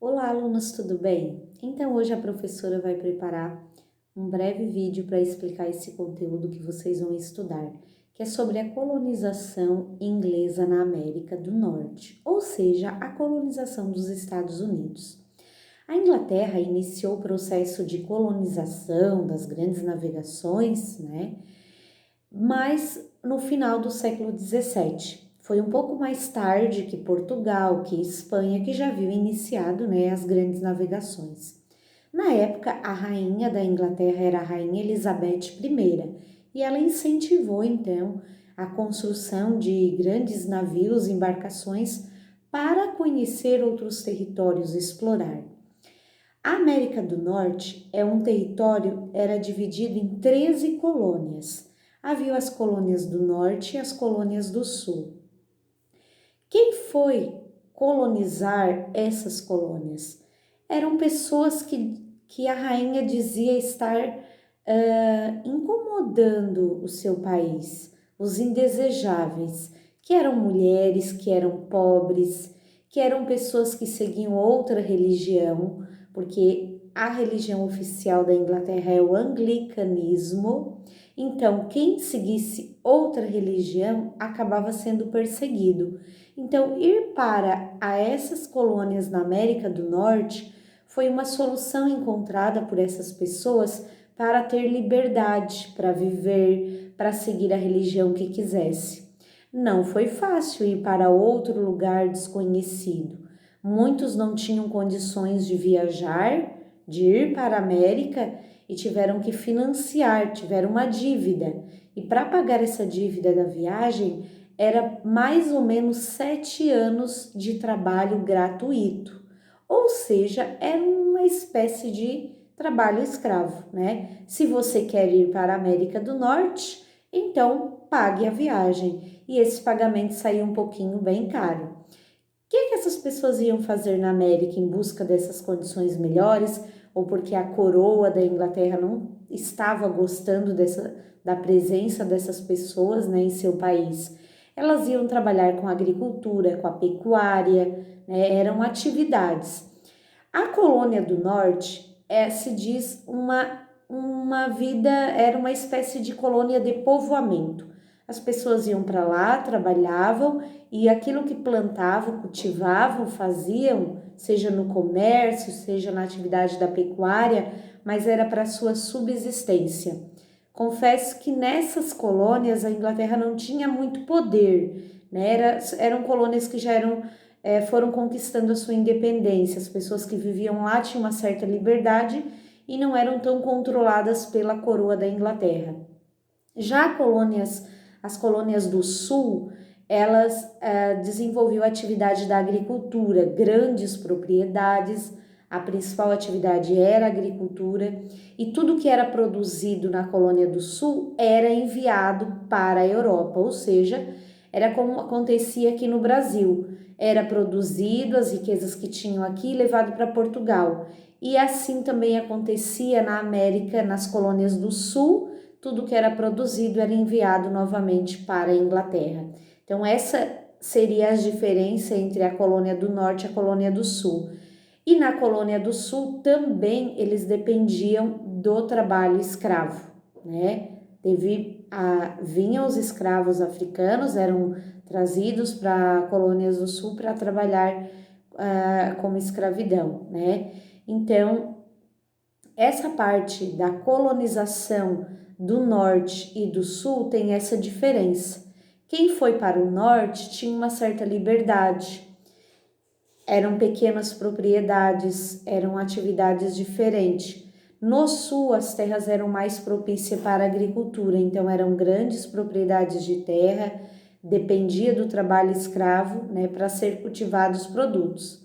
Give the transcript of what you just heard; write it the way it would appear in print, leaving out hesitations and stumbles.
Olá, alunos, tudo bem? Então, hoje a professora vai preparar um breve vídeo para explicar esse conteúdo que vocês vão estudar, que é sobre a colonização inglesa na América do Norte, ou seja, a colonização dos Estados Unidos. A Inglaterra iniciou o processo de colonização das grandes navegações, mas no final do século XVII. Foi um pouco mais tarde que Portugal, que Espanha, que já haviam iniciado, as grandes navegações. Na época, a rainha da Inglaterra era a rainha Elizabeth I e ela incentivou então a construção de grandes navios e embarcações para conhecer outros territórios e explorar. A América do Norte era dividido em 13 colônias. Havia as colônias do Norte e as colônias do Sul. Quem foi colonizar essas colônias? Eram pessoas que a rainha dizia estar incomodando o seu país, os indesejáveis, que eram mulheres, que eram pobres, que eram pessoas que seguiam outra religião, porque a religião oficial da Inglaterra é o anglicanismo. Então, quem seguisse outra religião acabava sendo perseguido. Então, ir para essas colônias na América do Norte foi uma solução encontrada por essas pessoas para ter liberdade, para viver, para seguir a religião que quisesse. Não foi fácil ir para outro lugar desconhecido. Muitos não tinham condições de viajar, de ir para a América e tiveram que financiar, tiveram uma dívida. E para pagar essa dívida da viagem, era mais ou menos 7 anos de trabalho gratuito. Ou seja, era uma espécie de trabalho escravo, Se você quer ir para a América do Norte, então pague a viagem. E esse pagamento saiu um pouquinho bem caro. O que essas pessoas iam fazer na América em busca dessas condições melhores, ou porque a coroa da Inglaterra não estava gostando da presença dessas pessoas, em seu país? Elas iam trabalhar com a agricultura, com a pecuária, eram atividades. A colônia do Norte se diz uma vida, era uma espécie de colônia de povoamento. As pessoas iam para lá, trabalhavam e aquilo que plantavam, cultivavam, faziam, seja no comércio, seja na atividade da pecuária, mas era para sua subsistência. Confesso que nessas colônias a Inglaterra não tinha muito poder, eram colônias que já foram conquistando a sua independência. As pessoas que viviam lá tinham uma certa liberdade e não eram tão controladas pela coroa da Inglaterra. Já as colônias do Sul, elas desenvolviam a atividade da agricultura, grandes propriedades, a principal atividade era a agricultura e tudo que era produzido na colônia do Sul era enviado para a Europa, ou seja, era como acontecia aqui no Brasil, era produzido as riquezas que tinham aqui levado para Portugal e assim também acontecia na América, nas colônias do Sul, tudo que era produzido era enviado novamente para a Inglaterra. Então essa seria a diferença entre a colônia do Norte e a colônia do Sul. E na colônia do Sul também eles dependiam do trabalho escravo, Vinham os escravos africanos, eram trazidos para colônias do Sul para trabalhar como escravidão, Então, essa parte da colonização do Norte e do Sul tem essa diferença. Quem foi para o Norte tinha uma certa liberdade, eram pequenas propriedades, eram atividades diferentes. No Sul, as terras eram mais propícias para a agricultura, então eram grandes propriedades de terra, dependia do trabalho escravo, para ser cultivados produtos.